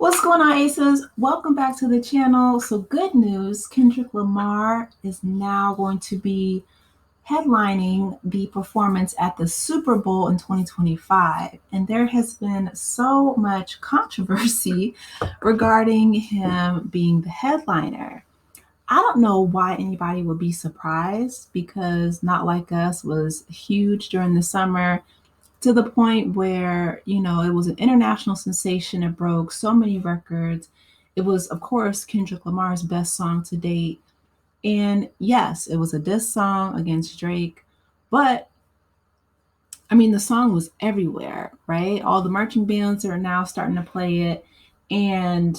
What's going on, Aces? Welcome back to the channel. So good news, Kendrick Lamar is now going to be headlining the performance at the Super Bowl in 2025. And there has been so much controversy regarding him being the headliner. I don't know why anybody would be surprised because Not Like Us was huge during the summer to the point where, it was an international sensation. It broke so many records. It was, of course, Kendrick Lamar's best song to date. And yes, it was a diss song against Drake, but I mean, the song was everywhere, right? All the marching bands are now starting to play it. And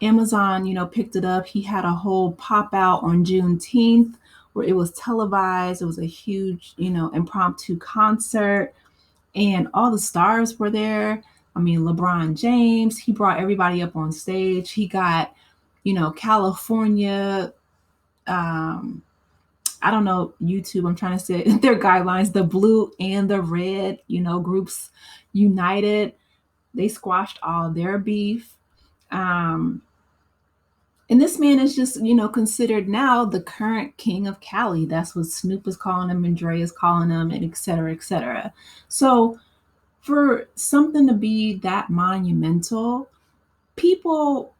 Amazon, picked it up. He had a whole pop out on Juneteenth where it was televised. It was a huge, impromptu concert and all the stars were there. I mean, LeBron James, he brought everybody up on stage. He got, California, I don't know, YouTube, I'm trying to say their guidelines, the blue and the red, groups united. They squashed all their beef. Um, and this man is just, considered now the current king of Cali. That's what Snoop is calling him and Dre is calling him, and et cetera, et cetera. So for something to be that monumental, people,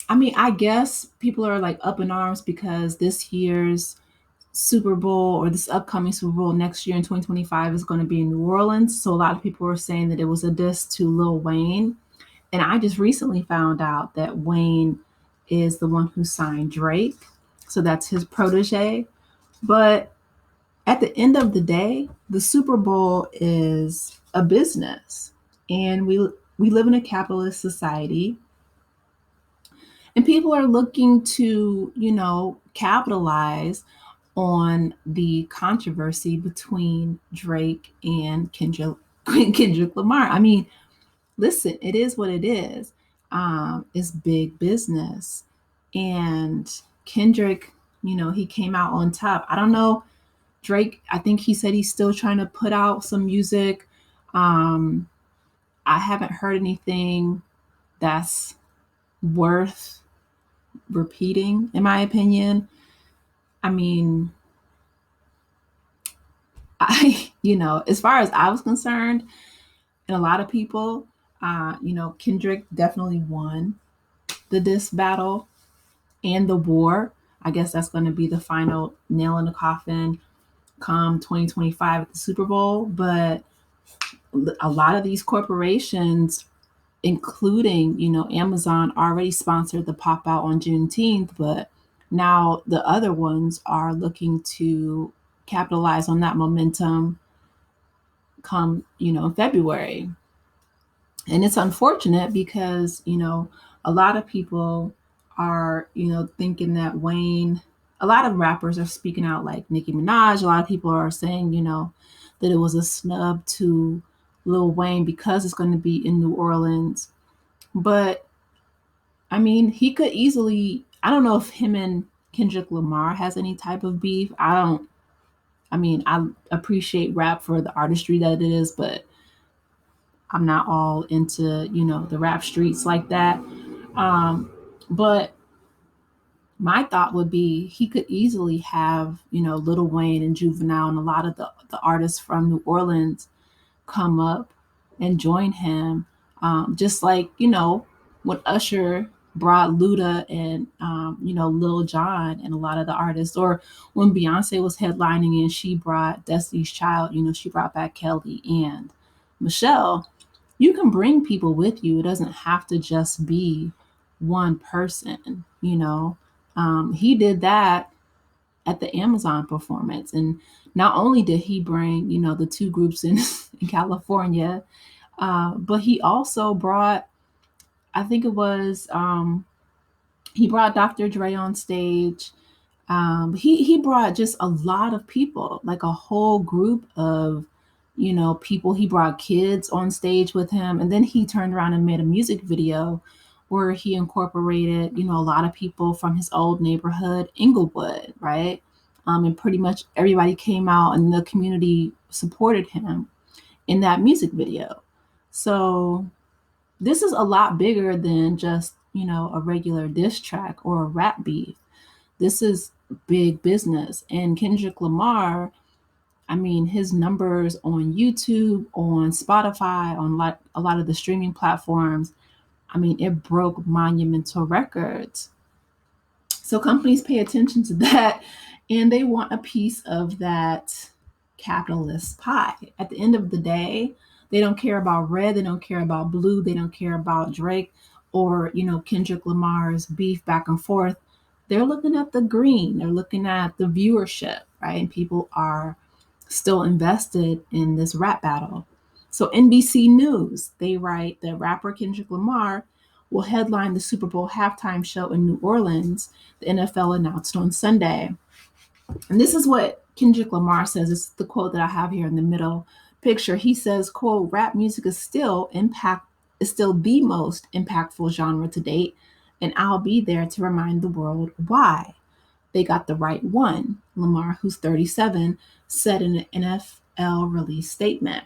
I mean, I guess people are like up in arms because this year's Super Bowl or this upcoming Super Bowl next year in 2025 is going to be in New Orleans. So a lot of people were saying that it was a diss to Lil Wayne. And I just recently found out that Wayne is the one who signed Drake. So that's his protege. But at the end of the day, the Super Bowl is a business, and we live in a capitalist society, and people are looking to capitalize on the controversy between Drake and Kendrick Lamar. I mean, listen, it is what it is. It's big business, and Kendrick, he came out on top. I don't know. Drake, I think he said he's still trying to put out some music. Um, I haven't heard anything that's worth repeating, in my opinion. I mean, as far as I was concerned, and a lot of people, Kendrick definitely won the diss battle and the war. I guess that's going to be the final nail in the coffin come 2025 at the Super Bowl. But a lot of these corporations, including, Amazon, already sponsored the pop out on Juneteenth, but now the other ones are looking to capitalize on that momentum come, in February. And it's unfortunate because, a lot of people are, thinking that Wayne, a lot of rappers are speaking out like Nicki Minaj. A lot of people are saying, that it was a snub to Lil Wayne because it's going to be in New Orleans. But I mean, he could easily, I don't know if him and Kendrick Lamar has any type of beef. I mean, I appreciate rap for the artistry that it is, but I'm not all into, the rap streets like that. Um, but my thought would be he could easily have, Lil Wayne and Juvenile and a lot of the artists from New Orleans come up and join him. Just like, when Usher brought Luda and, Lil Jon and a lot of the artists, or when Beyonce was headlining and she brought Destiny's Child, she brought back Kelly and Michelle. You can bring people with you. It doesn't have to just be one person. He did that at the Amazon performance. And not only did he bring, the two groups in California, but he also brought, I think it was, he brought Dr. Dre on stage. He brought just a lot of people, like a whole group of, people. He brought kids on stage with him. And then he turned around and made a music video where he incorporated, a lot of people from his old neighborhood, Inglewood, right? And pretty much everybody came out and the community supported him in that music video. So This is a lot bigger than just, a regular diss track or a rap beef. This is big business. And Kendrick Lamar, I mean, his numbers on YouTube, on Spotify, on a lot of the streaming platforms, I mean, it broke monumental records. So companies pay attention to that and they want a piece of that capitalist pie. At the end of the day, they don't care about red, they don't care about blue, they don't care about Drake or, Kendrick Lamar's beef back and forth. They're looking at the green, they're looking at the viewership, right? And people are still invested in this rap battle. So NBC News, they write that rapper Kendrick Lamar will headline the Super Bowl halftime show in New Orleans, the NFL announced on Sunday. And this is what Kendrick Lamar says. It's the quote that I have here in the middle picture. He says, quote, rap music is still the most impactful genre to date, and I'll be there to remind the world why. They got the right one, Lamar, who's 37, said in an NFL release statement.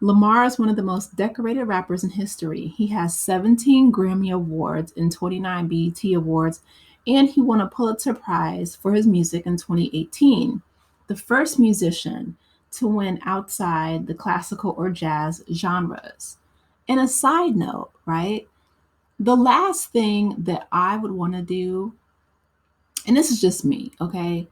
Lamar is one of the most decorated rappers in history. He has 17 Grammy Awards and 29 BET Awards, and he won a Pulitzer Prize for his music in 2018. The first musician to win outside the classical or jazz genres. And a side note, right? The last thing that I would want to do, and this is just me, okay?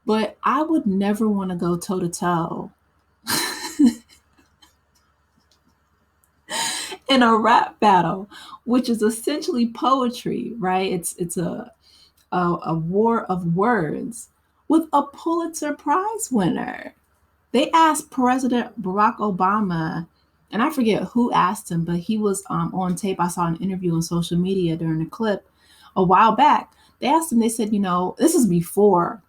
But I would never want to go toe to toe in a rap battle, which is essentially poetry, right? It's a war of words with a Pulitzer Prize winner. They asked President Barack Obama, and I forget who asked him, but he was on tape. I saw an interview on social media during a clip a while back. They asked him, they said, this is before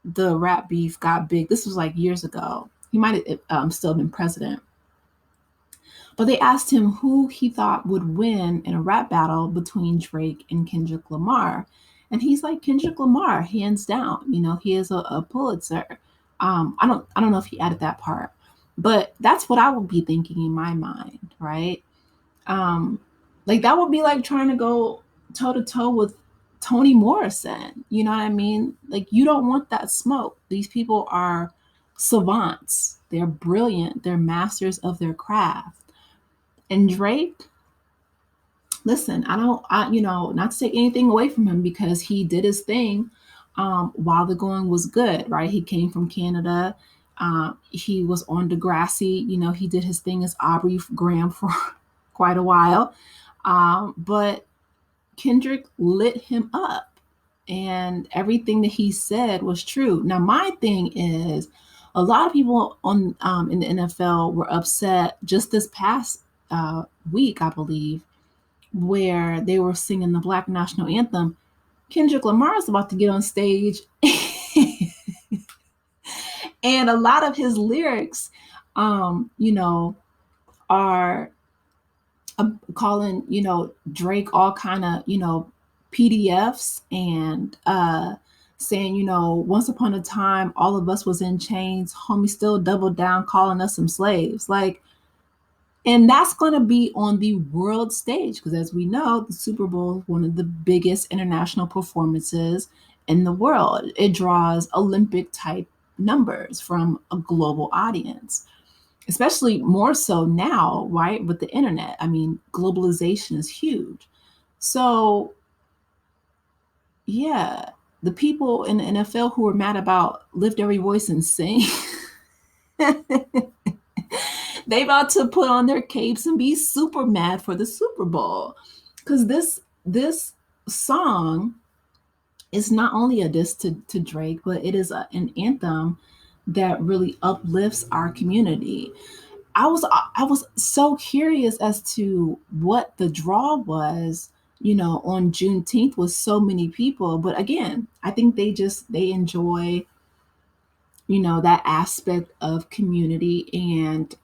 the rap beef got big. This was like years ago. He might have still been president. But they asked him who he thought would win in a rap battle between Drake and Kendrick Lamar. And he's like, Kendrick Lamar, hands down. He is a Pulitzer. I don't know if he added that part, but that's what I would be thinking in my mind, right? Um, like that would be like trying to go toe to toe with Toni Morrison. You know what I mean? Like you don't want that smoke. These people are savants. They're brilliant. They're masters of their craft. And Drake, listen, not to take anything away from him because he did his thing while the going was good, right? He came from Canada. He was on Degrassi. He did his thing as Aubrey Graham for quite a while. But Kendrick lit him up, and everything that he said was true. Now, my thing is, a lot of people on in the NFL were upset just this past week, I believe, where they were singing the Black National Anthem. Kendrick Lamar is about to get on stage, and a lot of his lyrics, are calling, Drake all kind of, PDFs and saying, once upon a time, all of us was in chains, homie still doubled down, calling us some slaves. Like, and that's going to be on the world stage because, as we know, the Super Bowl is one of the biggest international performances in the world. It draws Olympic type numbers from a global audience, especially more so now, right? With the internet. I mean, globalization is huge. So, yeah, the people in the NFL who are mad about Lift Every Voice and Sing. They about to put on their capes and be super mad for the Super Bowl. Because this song is not only a diss to Drake, but it is an anthem that really uplifts our community. I was so curious as to what the draw was, on Juneteenth with so many people. But again, I think they enjoy that aspect of community, and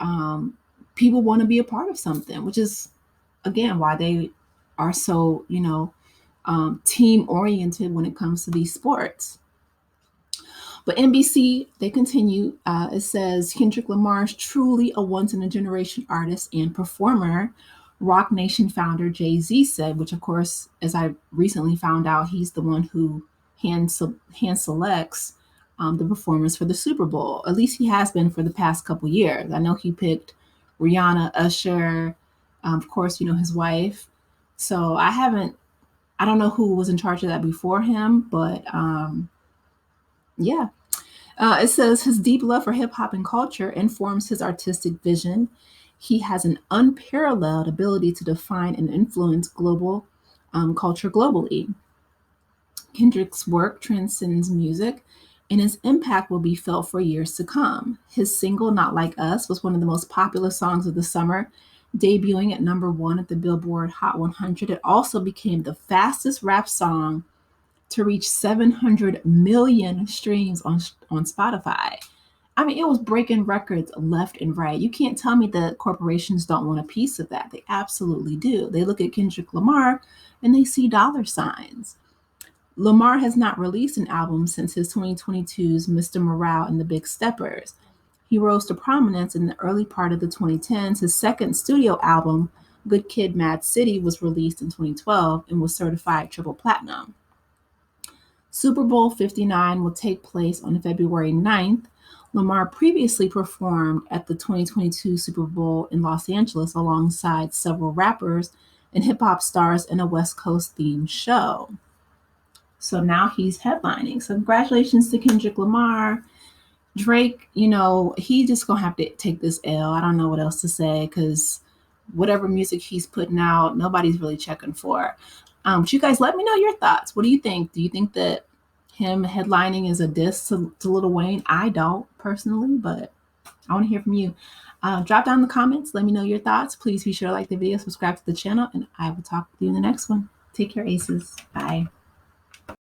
people want to be a part of something, which is again why they are so team oriented when it comes to these sports. But NBC, they continue. It says Kendrick Lamar is truly a once in a generation artist and performer. Rock Nation founder Jay-Z said, which of course, as I recently found out, he's the one who hand selects the performers for the Super Bowl. At least he has been for the past couple years. I know he picked Rihanna, Usher, of course, his wife. So I don't know who was in charge of that before him, but yeah. It says his deep love for hip hop and culture informs his artistic vision. He has an unparalleled ability to define and influence global culture globally. Kendrick's work transcends music, and his impact will be felt for years to come. His single, Not Like Us, was one of the most popular songs of the summer, debuting at #1 at the Billboard Hot 100. It also became the fastest rap song to reach 700 million streams on Spotify. I mean, it was breaking records left and right. You can't tell me that corporations don't want a piece of that. They absolutely do. They look at Kendrick Lamar and they see dollar signs. Lamar has not released an album since his 2022's Mr. Morale and the Big Steppers. He rose to prominence in the early part of the 2010s. His second studio album, Good Kid, Mad City, was released in 2012 and was certified triple platinum. Super Bowl 59 will take place on February 9th. Lamar previously performed at the 2022 Super Bowl in Los Angeles alongside several rappers and hip hop stars in a West Coast themed show. So now he's headlining. So congratulations to Kendrick Lamar. Drake, he just gonna have to take this L. I don't know what else to say because whatever music he's putting out, nobody's really checking for. But you guys let me know your thoughts. What do you think? Do you think that him headlining is a diss to Lil Wayne? I don't personally, but I want to hear from you. Drop down in the comments. Let me know your thoughts. Please be sure to like the video, subscribe to the channel, and I will talk with you in the next one. Take care, aces. Bye.